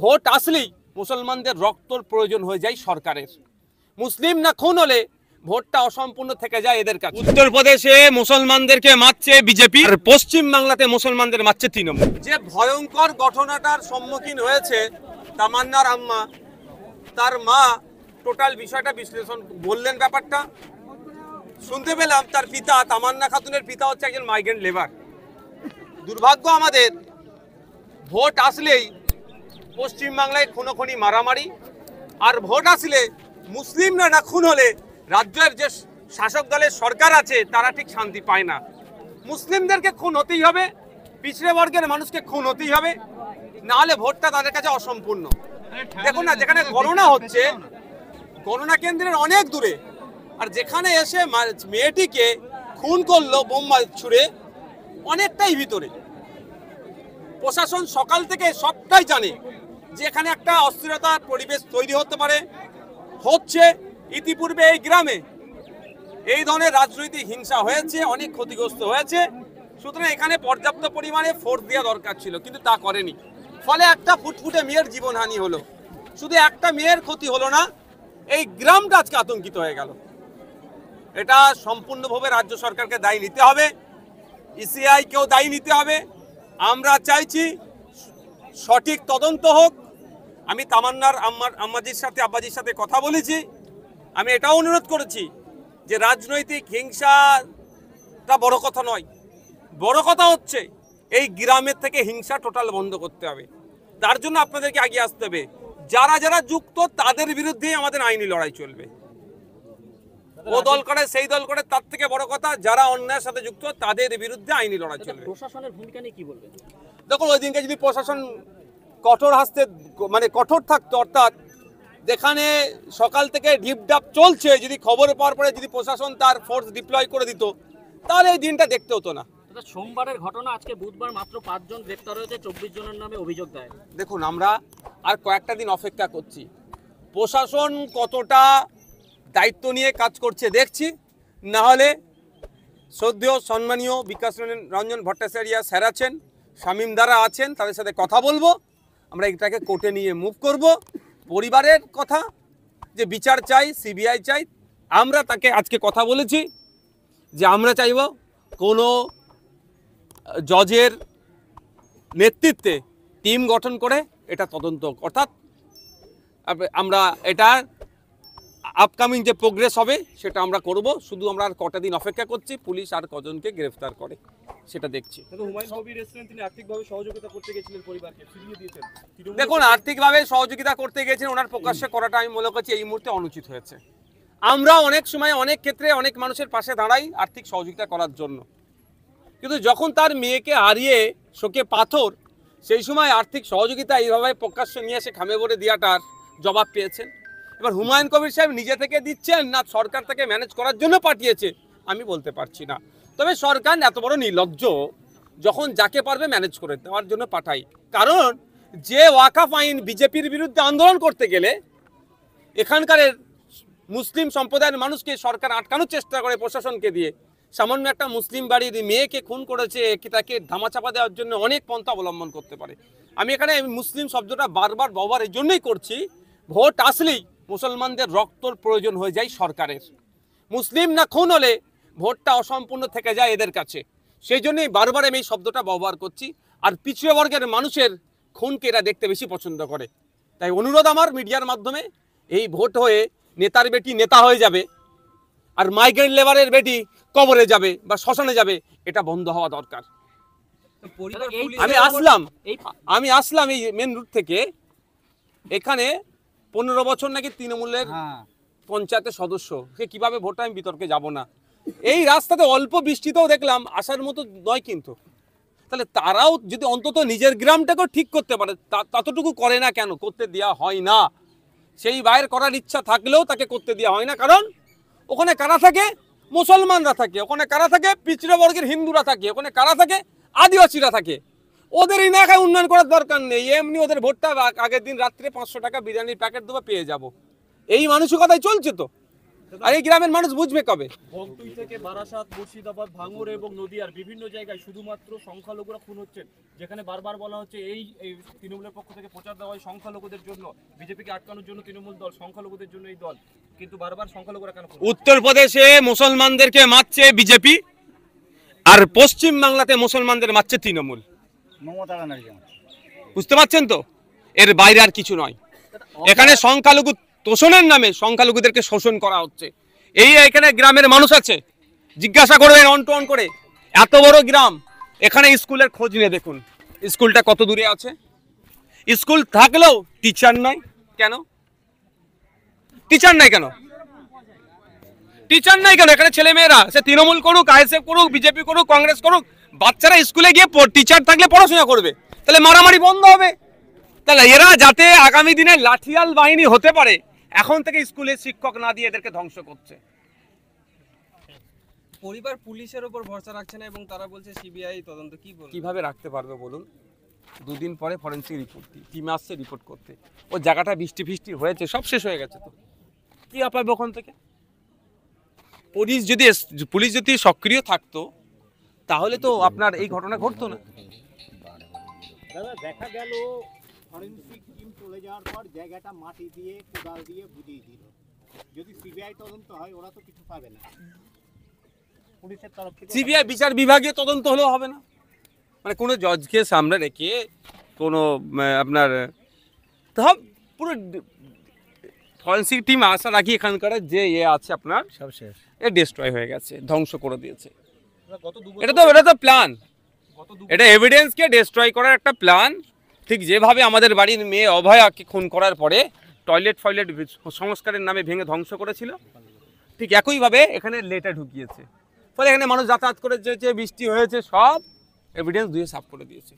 Vote আসলেই মুসলমানদের রক্তর প্রয়োজন হয়ে যায় সরকারের। মুসলিম না খুন হলে ভোটটা অসম্পূর্ণ থেকে যায় এদের কাছে। উত্তরপ্রদেশে মুসলমানদেরকে মারছে বিজেপি, আর পশ্চিম বাংলাতে মুসলমানদের মারছে তৃণমূল। যে ভয়ঙ্কর ঘটনাটার সম্মুখীন হয়েছে তামান্নার আম্মা, তার মা টোটাল বিষয়টা বিশ্লেষণ বললেন। ব্যাপারটা শুনতে পেলাম তার পিতা, তামান্না খাতুনের পিতা হচ্ছে একজন মাইগ্রেন্ট লেবার। দুর্ভাগ্য আমাদের, ভোট আসলেই পশ্চিমবাংলায় খুনোখুনি মারামারি, আর ভোট আসলে মুসলিমরা না খুন হলে রাজ্যের যে শাসক দলের সরকার আছে তারা ঠিক শান্তি পায় না। মুসলিমদেরকে খুন হতেই হবে, পিছড়ে বর্গের মানুষকে খুন হতেই হবে, না হলে ভোটটা তাদের কাছে অসম্পূর্ণ। দেখুন না, যেখানে গণনা হচ্ছে, গণনা কেন্দ্রের অনেক দূরে, আর যেখানে এসে মেয়েটিকে খুন করলো বোমা ছুড়ে অনেকটাই ভিতরে। প্রশাসন সকাল থেকে সবটাই জানে যে এখানে একটা অস্থিরতার পরিবেশ তৈরি হতে পারে, হচ্ছে। ইতিপূর্বে এই গ্রামে এই ধরনের রাজনৈতিক হিংসা হয়েছে, অনেক ক্ষতিগ্রস্ত হয়েছে। সুতরাং এখানে পর্যাপ্ত পরিমাণে ফোর্স দেওয়া দরকার ছিল, কিন্তু তা করেনি। ফলে একটা ফুটফুটে মেয়ের জীবনহানি হলো। শুধু একটা মেয়ের ক্ষতি হলো না, এই গ্রামটা আজকে আতঙ্কিত হয়ে গেল। এটা সম্পূর্ণভাবে রাজ্য সরকারকে দায়ী নিতে হবে, ইসিআইকেও দায়ী নিতে হবে। আমরা চাইছি সঠিক তদন্ত হোক। আমি তামান্নার আম্মাজির সাথে আব্বাজির সাথে কথা বলেছি। আমি এটাও অনুরোধ করেছি যে রাজনৈতিক হিংসাটা বড় কথা নয়, বড় কথা হচ্ছে এই গ্রামের থেকে হিংসা টোটাল বন্ধ করতে হবে। তার জন্য আপনাদেরকে এগিয়ে আসতে হবে। যারা যারা যুক্ত তাদের বিরুদ্ধেই আমাদের আইনি লড়াই চলবে। ও দল করে সেই দল করে, তার থেকে বড় কথা যারা অন্যায়ের সাথে যুক্ত তাদের বিরুদ্ধে আইনি লড়াই চলবে। প্রশাসনের ভূমিকা নিয়ে কি বলবেন? দেখুন, ওই দিনকে যদি প্রশাসন কঠোর হাসতে কঠোর থাকতো, অর্থাৎ যেখানে সকাল থেকে ঢিপঢাপ চলছে, যদি খবর পাওয়ার পরে যদি প্রশাসন তার ফোর্স ডিপ্লয় করে দিত, তাহলে এই দিনটা দেখতে হতো না। সোমবারের ঘটনা, আজকে বুধবার মাত্র 5 জন গ্রেপ্তার হয়েছে, 24 জনের নামে অভিযোগ দায়ের। দেখুন, আমরা আর কয়েকটা দিন অপেক্ষা করছি। প্রশাসন কতটা দায়িত্ব নিয়ে কাজ করছে দেখছি। না হলে শ্রদ্ধেয় সম্মানীয় বিকাশ রঞ্জন ভট্টাচার্য স্যার আছেন, শামীম দ্বারা আছেন, তাদের সাথে কথা বলবো। আমরা এটাকে কোর্টে নিয়ে মুভ করব। পরিবারের কথা যে বিচার চাই, সিবিআই চাই, আমরা তাকে আজকে কথা বলেছি যে আমরা চাইব কোনো জজের নেতৃত্বে টিম গঠন করে এটা তদন্ত, অর্থাৎ আমরা এটা আপকামিং যে প্রোগ্রেস হবে সেটা আমরা করব। শুধু আমরা আর কটা দিন অপেক্ষা করছি, পুলিশ আর কজনকে গ্রেফতার করে সেটা দেখছি। তিনি আর্থিকভাবে সহযোগিতা করতে গেছিলেন পরিবারকে, ফিরিয়ে দিয়েছেন। দেখুন, আর্থিকভাবে সহযোগিতা করতে গেছেন, ওনার প্রকাশ্যে করাটা আমি মনে করছি এই মুহূর্তে অনুচিত হয়েছে। আমরা অনেক সময় অনেক ক্ষেত্রে অনেক মানুষের পাশে দাঁড়াই আর্থিক সহযোগিতা করার জন্য, কিন্তু যখন তার মেয়েকে হারিয়ে শোকে পাথর, সেই সময় আর্থিক সহযোগিতা এইভাবে প্রকাশ্যে নিয়ে এসে খামে ভরে দেওয়াটার জবাব পেয়েছেন। এবার হুমায়ুন কবির সাহেব নিজে থেকে দিচ্ছেন না সরকার থেকে ম্যানেজ করার জন্য পাঠিয়েছে আমি বলতে পারছি না। তবে সরকার এত বড় নির্লজ্জ, যখন যাকে পারবে ম্যানেজ করে দেওয়ার জন্য পাঠাই। কারণ যে ওয়াকাফ আইন বিজেপির বিরুদ্ধে আন্দোলন করতে গেলে এখানকার মুসলিম সম্প্রদায়ের মানুষকে সরকার আটকানোর চেষ্টা করে প্রশাসনকে দিয়ে, সামান্য একটা মুসলিম বাড়ির মেয়েকে খুন করেছে, তাকে ধামাচাপা দেওয়ার জন্য অনেক পন্থা অবলম্বন করতে পারে। আমি এখানে মুসলিম শব্দটা বারবার ব্যবহার এই জন্যই করছি, ভোট আসলেই মুসলমানদের রক্তর প্রয়োজন হয়ে যায় সরকারের। মুসলিম না খুন হলে ভোটটা অসম্পূর্ণ থেকে যায় এদের কাছে, সেই জন্যই বারবার আমি এই শব্দটা ব্যবহার করছি। আর পিছিয়ে বর্গের মানুষের খুনকে এরা দেখতে বেশি পছন্দ করে। তাই অনুরোধ আমার মিডিয়ার মাধ্যমে, এই ভোট হয়ে নেতার বেটি নেতা হয়ে যাবে আর মাইগ্রেন্ট লেবারের বেটি কবরে যাবে বা শ্মশানে যাবে, এটা বন্ধ হওয়া দরকার। আমি আসলাম এই মেন রুট থেকে, এখানে 15 বছর নাকি তৃণমূলের পঞ্চায়েতের সদস্য, সে কিভাবে ভোটটা আমি বিতর্কে যাব না। এই রাস্তাতে অল্প বৃষ্টিতেও দেখলাম আসার মতো নয়, কিন্তু তাহলে তারাও যদি অন্তত নিজের গ্রামটাকেও ঠিক করতে পারে, ততটুকু করে না কেন? করতে দেওয়া হয় না। সেই বাইর করার ইচ্ছা থাকলেও তাকে করতে দেওয়া হয় না। কারণ ওখানে কারা থাকে? মুসলমানরা থাকে। ওখানে কারা থাকে? পিছড়ে বর্গের হিন্দুরা থাকে। ওখানে কারা থাকে? আদিবাসীরা থাকে। ওদের এলাকায় উন্নয়ন করার দরকার নেই, এমনি ওদের ভোটটা আগের দিন রাত্রে 500 টাকা বিরিয়ানির প্যাকেট দেবো, পেয়ে যাব, এই মানসিকতাই চলছে। তো আর এই গ্রামের মানুষ বুঝবে কবে? ভক্তুই থেকে বারাসাত, মুর্শিদাবাদ, ভাঙড় এবং নদিয়ার বিভিন্ন জায়গায় শুধুমাত্র সংখ্যালঘুরা খুন হচ্ছেন, যেখানে বারবার বলা হচ্ছে এই তৃণমূলের পক্ষ থেকে প্রচার দেওয়া হয় সংখ্যালঘুদের জন্য, বিজেপিকে আটকানোর জন্য তৃণমূল দল, সংখ্যালঘুদের জন্য এই দল, কিন্তু বারবার সংখ্যালঘুরা কেন খুন? উত্তরপ্রদেশে মুসলমানদেরকে মারছে বিজেপি, আর পশ্চিম বাংলাতে মুসলমানদের মারছে তৃণমূল। বুঝতে পারছেন তো? এর বাইরে আর কিছু নয়। এখানে সংখ্যালঘু তোষণের নামে সংখ্যালঘুদেরকে শোষণ করা হচ্ছে। এখানে গ্রামের মানুষ আছে, জিজ্ঞাসা করবেন অন টু অন করে, এত বড় গ্রাম, এখানে স্কুলের খোঁজ নিয়ে দেখুন স্কুলটা কত দূরে আছে। স্কুল থাকলেও টিচার নাই। কেন টিচার নাই? টিচার নাই কেন? এখানে ছেলে মেয়েরা, সে তৃণমূল করুক, আইএসএফ করুক, বিজেপি করুক, কংগ্রেস করুক, বাচ্চারা স্কুলে গিয়ে টিচার থাকলে পড়াশোনা করবে, তাহলে মারামারি বন্ধ হবে। তাহলে এরা যাতে আগামী দিনে লাঠিয়াল বাহিনী হতে পারে, এখন থেকে স্কুলে শিক্ষক না দিয়ে এদেরকে ধ্বংস করছে। পরিবার পুলিশের উপর ভরসা রাখছে না এবং তারা বলছে সিবিআই তদন্ত। কি বলবো? কিভাবে রাখতে পারবে বলুন? দুদিন পরে ফরেন্সিক রিপোর্ট, টিম আসছে রিপোর্ট করতে। ও জায়গাটা বৃষ্টি ফিষ্টি হয়েছে, সব শেষ হয়ে গেছে, তো কি পাবে ওখান থেকে? পুলিশ যদি সক্রিয় থাকতো তাহলে তো আপনার এই ঘটনা ঘটতো না। দাদা, দেখা গেল ফরেন্সিক টিম চলে যাওয়ার পর জায়গাটা মাটি দিয়ে কোদাল দিয়ে বুঝিয়ে দিল। যদি সিবিআই তদন্ত হয় ওরা তো কিছু পাবে না, পুলিশের তরফ থেকে। সিবিআই বিচার বিভাগীয় তদন্ত হলেও হবে না? মানে কোনো জজকে সামনে রেখে কোনো আপনার সব পুরো ফরেন্সিক টিম আশা রাখি এখানকার যে আছে আপনার সব শেষ, এ ডিস্ট্রয় হয়ে গেছে, ধ্বংস করে দিয়েছে। গত দু এটা তো প্ল্যান, এটা এভিডেন্সকে ডিস্ট্রয় করার একটা প্ল্যান। ঠিক যেভাবে আমাদের বাড়ির মেয়ে অভয়াকে খুন করার পরে টয়লেট সংস্কারের নামে ভেঙে ধ্বংস করেছিল, ঠিক একইভাবে এখানে লেটা ঢুকিয়েছে। ফলে এখানে মানুষ যাতায়াত করে যে বৃষ্টি হয়েছে সব এভিডেন্স দিয়ে সাফ করে দিয়েছে।